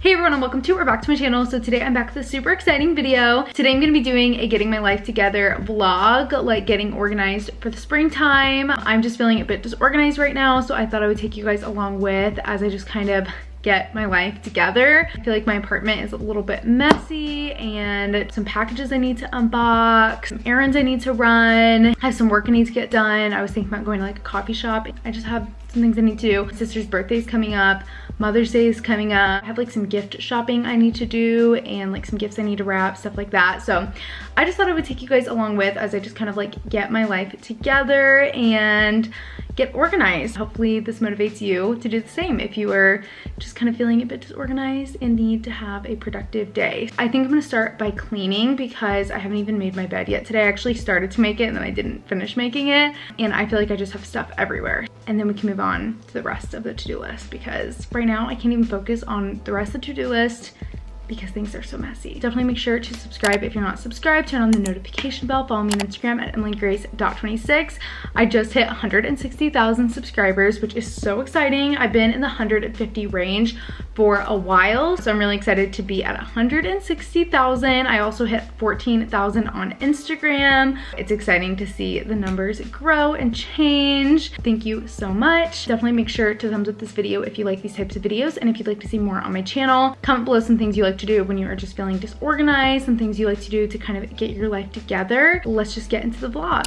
Hey everyone, and welcome to or back to my channel. So today I'm back with a super exciting video. Today I'm gonna be doing a getting my life together vlog, like getting organized for the springtime. I'm just feeling a bit disorganized right now, so I thought I would take you guys along with as I just kind of get my life together. I feel like my apartment is a little bit messy and some packages I need to unbox, some errands I need to run, I have some work I need to get done. I was thinking about going to like a coffee shop. I just have some things I need to do. My sister's birthday's coming up, Mother's Day is coming up. I have like some gift shopping I need to do and like some gifts I need to wrap, stuff like that. So I just thought I would take you guys along with as I just kind of like get my life together and get organized. Hopefully this motivates you to do the same if you are just kind of feeling a bit disorganized and need to have a productive day. I think I'm gonna start by cleaning because I haven't even made my bed yet today. I actually started to make it and then I didn't finish making it, and I feel like I just have stuff everywhere. And then we can move on to the rest of the to-do list because right now I can't even focus on the rest of the to-do list because things are so messy. Definitely make sure to subscribe if you're not subscribed. Turn on the notification bell. Follow me on Instagram at emilygrace.26. I just hit 160,000 subscribers, which is so exciting. I've been in the 150 range for a while, so I'm really excited to be at 160,000. I also hit 14,000 on Instagram. It's exciting to see the numbers grow and change. Thank you so much. Definitely make sure to thumbs up this video if you like these types of videos, and if you'd like to see more on my channel. Comment below some things you like to do when you are just feeling disorganized, some things you like to do to kind of get your life together. Let's just get into the vlog.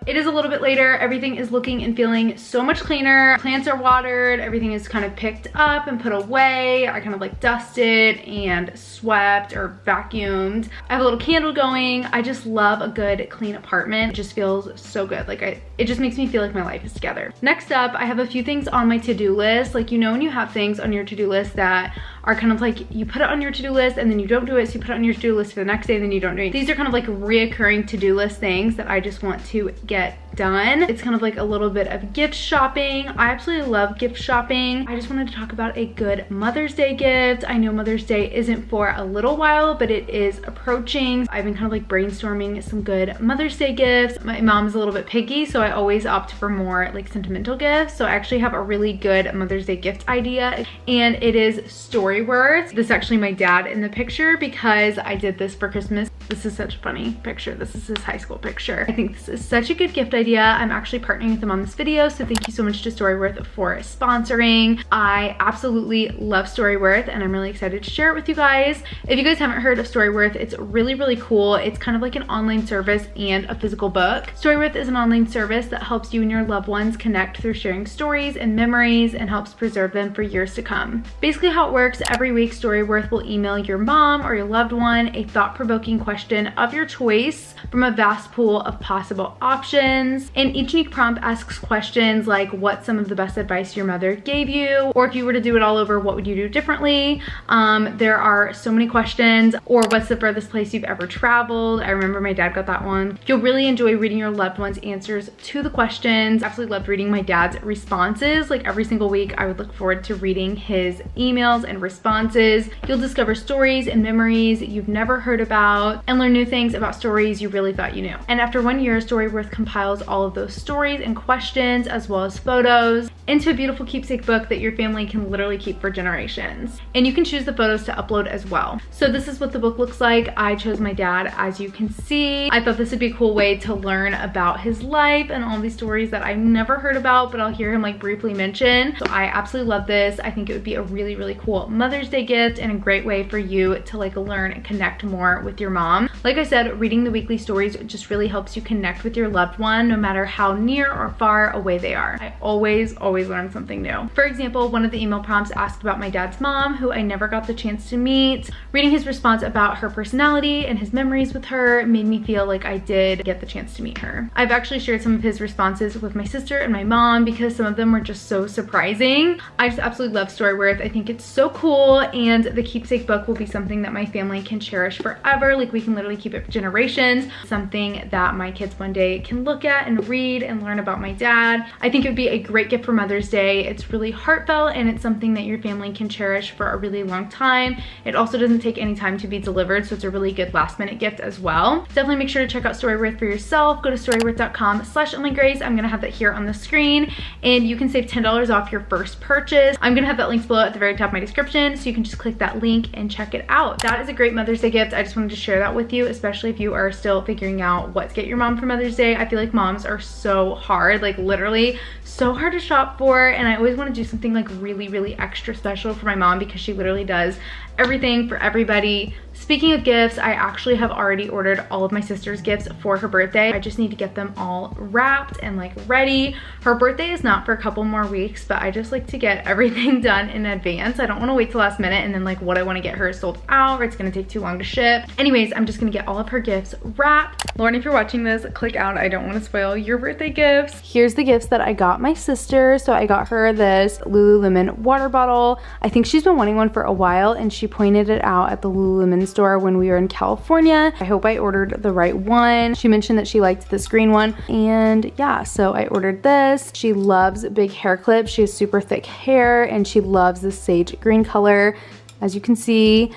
It is a little bit later. Everything is looking and feeling so much cleaner. Plants are watered. Everything is kind of picked up and put away. I kind of like dusted and swept or vacuumed. I have a little candle going. I just love a good clean apartment. It just feels so good. Like it just makes me feel like my life is together. Next up, I have a few things on my to-do list. Like, you know, when you have things on your to-do list that are kind of like you put it on your to-do list and then you don't do it, so you put it on your to-do list for the next day and then you don't do it. These are kind of like reoccurring to-do list things that I just want to get done. It's kind of like a little bit of gift shopping. I absolutely love gift shopping. I just wanted to talk about a good Mother's Day gift. I know Mother's Day isn't for a little while, but it is approaching. I've been kind of like brainstorming some good Mother's Day gifts. My mom is a little bit picky, so I always opt for more like sentimental gifts. So I actually have a really good Mother's Day gift idea, and it is Storyworth. This is actually my dad in the picture because I did this for Christmas. This is such a funny picture. This is his high school picture. I think this is such a good gift idea Media. I'm actually partnering with them on this video, so thank you so much to Storyworth for sponsoring. I absolutely love Storyworth and I'm really excited to share it with you guys. If you guys haven't heard of Storyworth, it's really, really cool. It's kind of like an online service and a physical book. Storyworth is an online service that helps you and your loved ones connect through sharing stories and memories and helps preserve them for years to come. Basically how it works, every week Storyworth will email your mom or your loved one a thought-provoking question of your choice from a vast pool of possible options. And each unique prompt asks questions like what's some of the best advice your mother gave you, or if you were to do it all over, what would you do differently? There are so many questions. Or what's the furthest place you've ever traveled? I remember my dad got that one. You'll really enjoy reading your loved one's answers to the questions. I absolutely loved reading my dad's responses. Like every single week I would look forward to reading his emails and responses. You'll discover stories and memories you've never heard about and learn new things about stories you really thought you knew. And after 1 year, Storyworth compiles all of those stories and questions as well as photos into a beautiful keepsake book that your family can literally keep for generations. And you can choose the photos to upload as well. So this is what the book looks like. I chose my dad, as you can see. I thought this would be a cool way to learn about his life and all these stories that I've never heard about, but I'll hear him like briefly mention. So I absolutely love this. I think it would be a really, really cool Mother's Day gift and a great way for you to like learn and connect more with your mom. Like I said, reading the weekly stories just really helps you connect with your loved one, no matter how near or far away they are. I always learn something new. For example, one of the email prompts asked about my dad's mom, who I never got the chance to meet. Reading his response about her personality and his memories with her made me feel like I did get the chance to meet her. I've actually shared some of his responses with my sister and my mom because some of them were just so surprising. I just absolutely love Storyworth. I think it's so cool, and the keepsake book will be something that my family can cherish forever. Like we can literally keep it for generations. Something that my kids one day can look at and read and learn about my dad. I think it would be a great gift for Mother's Day. It's really heartfelt and it's something that your family can cherish for a really long time. It also doesn't take any time to be delivered, so it's a really good last minute gift as well. Definitely make sure to check out Storyworth for yourself. Go to storyworth.com/EmilyGrace. I'm gonna have that here on the screen, and you can save $10 off your first purchase. I'm gonna have that link below at the very top of my description, so you can just click that link and check it out. That is a great Mother's Day gift. I just wanted to share that with you, especially if you are still figuring out what to get your mom for Mother's Day. I feel like moms are so hard, like literally so hard to shop for, and I always want to do something like really extra special for my mom because she literally does everything for everybody. Speaking of gifts, I actually have already ordered all of my sister's gifts for her birthday. I just need to get them all wrapped and like ready. Her birthday is not for a couple more weeks, but I just like to get everything done in advance. I don't want to wait till last minute and then like what I want to get her is sold out or it's going to take too long to ship. Anyways, I'm just going to get all of her gifts wrapped. Lauren, if you're watching this, click out. I don't want to spoil your birthday gifts. Here's the gifts that I got my sister. So I got her this Lululemon water bottle. I think she's been wanting one for a while, and she pointed it out at the Lululemon store when we were in California. I hope I ordered the right one. She mentioned that she liked this green one, and yeah, so I ordered this. She loves big hair clips. She has super thick hair and she loves the sage green color, as you can see.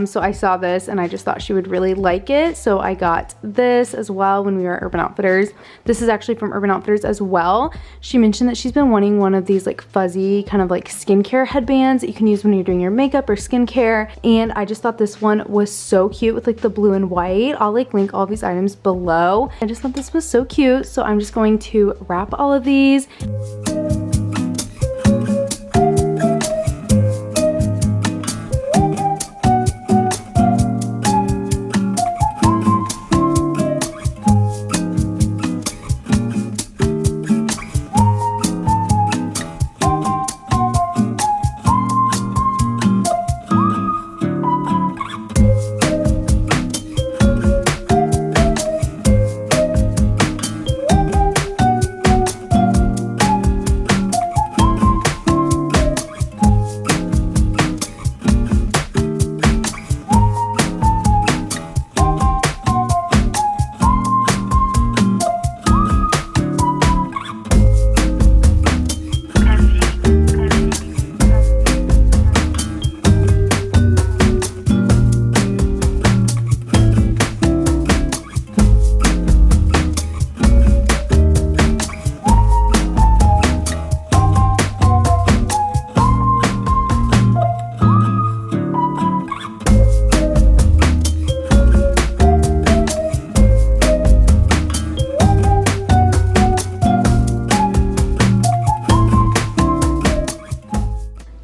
So I saw this and I just thought she would really like it. So I got this as well when we were at Urban Outfitters. This is actually from Urban Outfitters as well. She mentioned that she's been wanting one of these like fuzzy kind of like skincare headbands that you can use when you're doing your makeup or skincare. And I just thought this one was so cute with like the blue and white. I'll like link all these items below. I just thought this was so cute. So I'm just going to wrap all of these.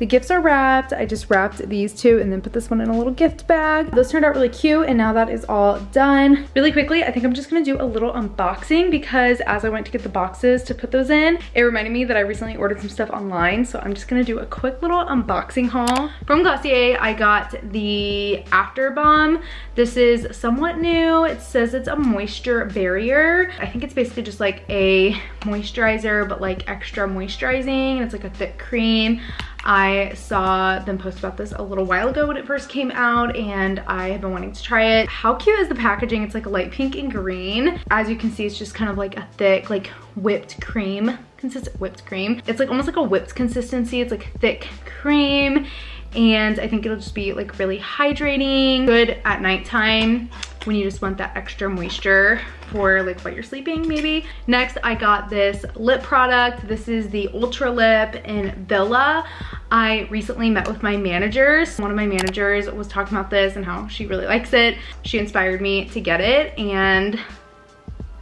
The gifts are wrapped. I just wrapped these two and then put this one in a little gift bag. Those turned out really cute, and now that is all done. Really quickly, I think I'm just gonna do a little unboxing because as I went to get the boxes to put those in, it reminded me that I recently ordered some stuff online, so I'm just gonna do a quick little unboxing haul. From Glossier, I got the After Balm. This is somewhat new. It says it's a moisture barrier. I think it's basically just like a moisturizer, but like extra moisturizing. It's like a thick cream. I saw them post about this a little while ago when it first came out, and I have been wanting to try it. How cute is the packaging? It's like a light pink and green. As you can see, it's just kind of like a thick, like whipped cream, consistent whipped cream. It's like almost like a whipped consistency. It's like thick cream, and I think it'll just be like really hydrating, good at nighttime when you just want that extra moisture for like while you're sleeping maybe. Next, I got this lip product. This is the Ultra Lip in Villa. I recently met with my managers. One of my managers was talking about this and how she really likes it. She inspired me to get it, and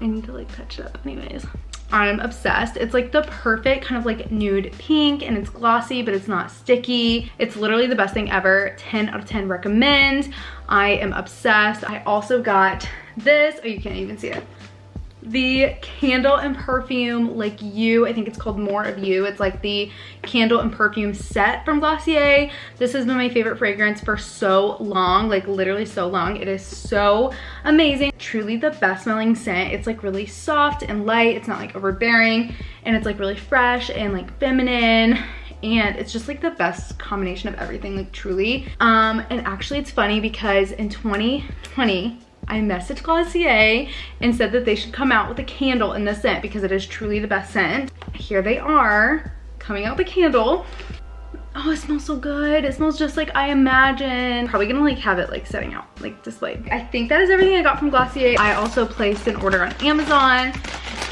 I need to like touch it up anyways. I'm obsessed. It's like the perfect kind of like nude pink, and it's glossy, but it's not sticky. It's literally the best thing ever. 10 out of 10 recommend. I am obsessed. I also got this. Oh, you can't even see it. The Candle and Perfume Like You. I think it's called More of You. It's like the candle and perfume set from Glossier. This has been my favorite fragrance for so long, like literally so long. It is so amazing. Truly the best smelling scent. It's like really soft and light. It's not like overbearing, and it's like really fresh and like feminine. And it's just like the best combination of everything, like truly. And actually it's funny because in 2020, I messaged Glossier and said that they should come out with a candle in this scent because it is truly the best scent. Here they are, coming out the candle. Oh, it smells so good. It smells just like I imagine. Probably gonna like have it like setting out, like displayed. I think that is everything I got from Glossier. I also placed an order on Amazon,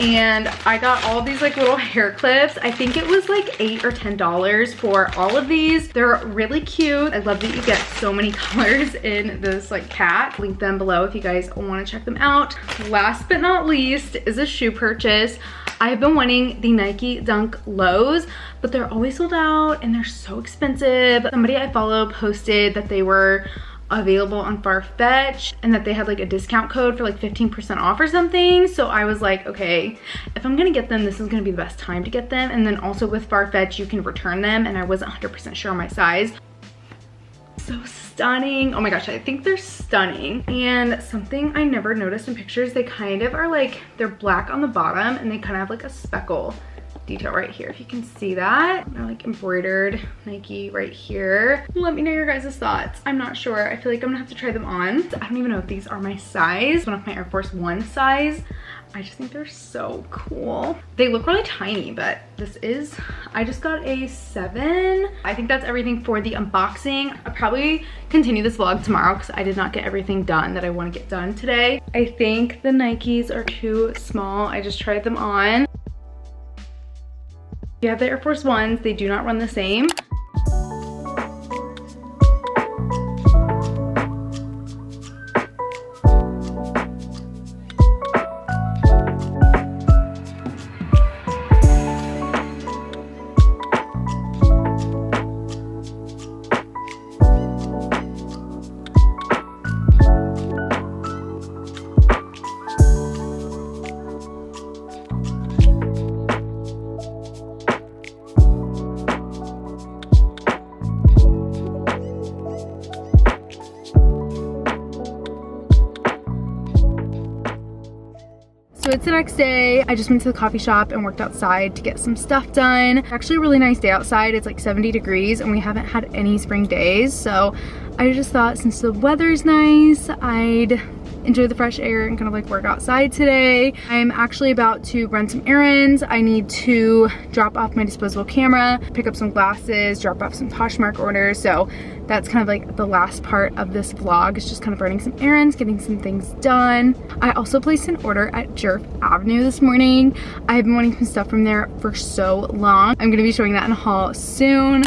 and I got all these like little hair clips. I think it was like $8 or $10 for all of these. They're really cute. I love that you get so many colors in this like cat. Link them below if you guys want to check them out. Last but not least is a shoe purchase. I've been wanting the Nike Dunk Lows, but they're always sold out and they're so expensive. Somebody I follow posted that they were available on Farfetch and that they had like a discount code for like 15% off or something. So I was like, okay, if I'm gonna get them, this is gonna be the best time to get them. And then also with Farfetch, you can return them, and I wasn't 100% sure on my size. So stunning. Oh my gosh, I think they're stunning. And something I never noticed in pictures, they kind of are like, they're black on the bottom and they kind of have like a speckle detail right here, if you can see that. They're like embroidered Nike right here. Let me know your guys' thoughts. I'm not sure. I feel like I'm gonna have to try them on. I don't even know if these are my size. One of my Air Force One size. I just think they're so cool. They look really tiny, but this is, I just got a 7. I think that's everything for the unboxing. I'll probably continue this vlog tomorrow because I did not get everything done that I want to get done today. I think the Nikes are too small. I just tried them on. You have the Air Force Ones, they do not run the same. So it's the next day. I just went to the coffee shop and worked outside to get some stuff done. Actually a really nice day outside. It's like 70 degrees and we haven't had any spring days. So I just thought since the weather's nice, I'd enjoy the fresh air and kind of like work outside today. I'm actually about to run some errands. I need to drop off my disposable camera, pick up some glasses, drop off some Poshmark orders. So that's kind of like the last part of this vlog. It's just kind of running some errands, getting some things done. I also placed an order at Jerf Avenue this morning. I've been wanting some stuff from there for so long. I'm gonna be showing that in a haul soon.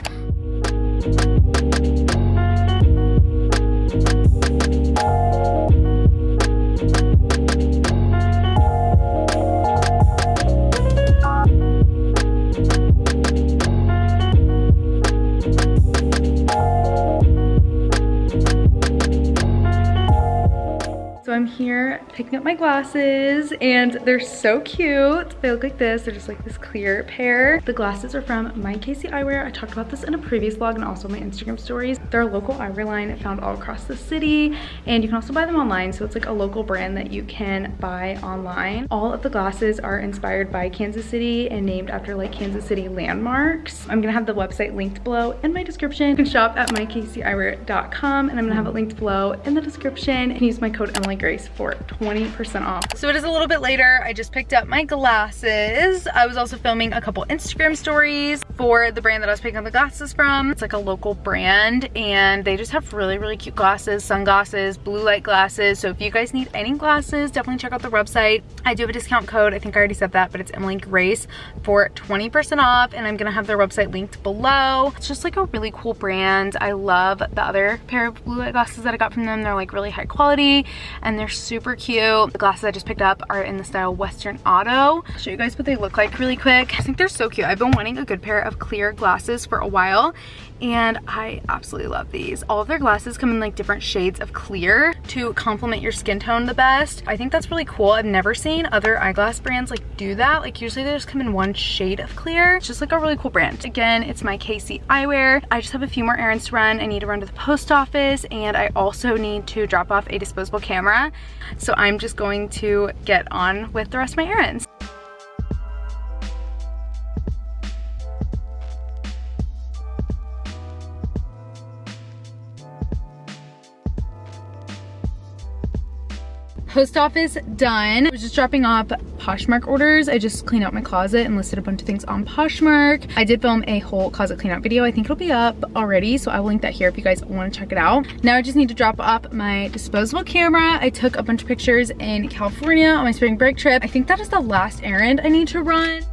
So I'm here picking up my glasses and they're so cute. They look like this. They're just like this clear pair. The glasses are from My Casey Eyewear. I talked about this in a previous vlog and also my Instagram stories. They're a local eyewear line found all across the city, and you can also buy them online. So it's like a local brand that you can buy online. All of the glasses are inspired by Kansas City and named after like Kansas City landmarks. I'm gonna have the website linked below in my description. You can shop at mycaseyeyewear.com, and I'm gonna have it linked below in the description, and use my code Emily Grace for 20% off. So it is a little bit later. I just picked up my glasses. I was also filming a couple Instagram stories for the brand that I was picking up the glasses from. It's like a local brand, and they just have really, really cute glasses, sunglasses, blue light glasses. So if you guys need any glasses, definitely check out the website. I do have a discount code. I think I already said that, but it's Emily Grace for 20% off, and I'm gonna have their website linked below. It's just like a really cool brand. I love the other pair of blue light glasses that I got from them. They're like really high quality and they're super cute. The glasses I just picked up are in the style Western Auto. I'll show you guys what they look like really quick. I think they're so cute. I've been wanting a good pair of clear glasses for a while, and I absolutely love these. All of their glasses come in like different shades of clear to complement your skin tone the best. I think that's really cool. I've never seen other eyeglass brands like do that. Like usually they just come in one shade of clear. It's just like a really cool brand. Again, it's My Casey Eyewear. I just have a few more errands to run. I need to run to the post office, and I also need to drop off a disposable camera. So I'm just going to get on with the rest of my errands. Post office done. I was just dropping off Poshmark orders. I just cleaned out my closet and listed a bunch of things on Poshmark. I did film a whole closet clean out video. I think it'll be up already, so I will link that here if you guys want to check it out. Now I just need to drop off my disposable camera. I took a bunch of pictures in California on my spring break trip. I think that is the last errand I need to run.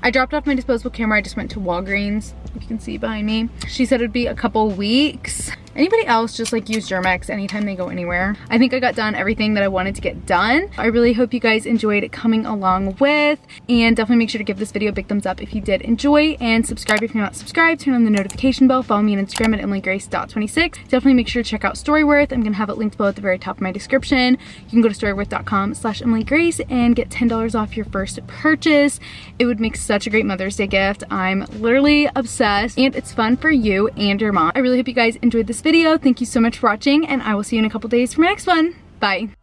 I dropped off my disposable camera. I just went to Walgreens, if you can see behind me. She said it'd be a couple weeks. Anybody else just like use Germex anytime they go anywhere? I think I got done everything that I wanted to get done. I really hope you guys enjoyed coming along with, and definitely make sure to give this video a big thumbs up if you did enjoy, and subscribe if you're not subscribed. Turn on the notification bell. Follow me on Instagram at emilygrace.26. Definitely make sure to check out Storyworth. I'm gonna have it linked below at the very top of my description. You can go to storyworth.com/emilygrace and get $10 off your first purchase. It would make such a great Mother's Day gift. I'm literally obsessed, and it's fun for you and your mom. I really hope you guys enjoyed this video. Thank you so much for watching, and I will see you in a couple days for my next one. Bye.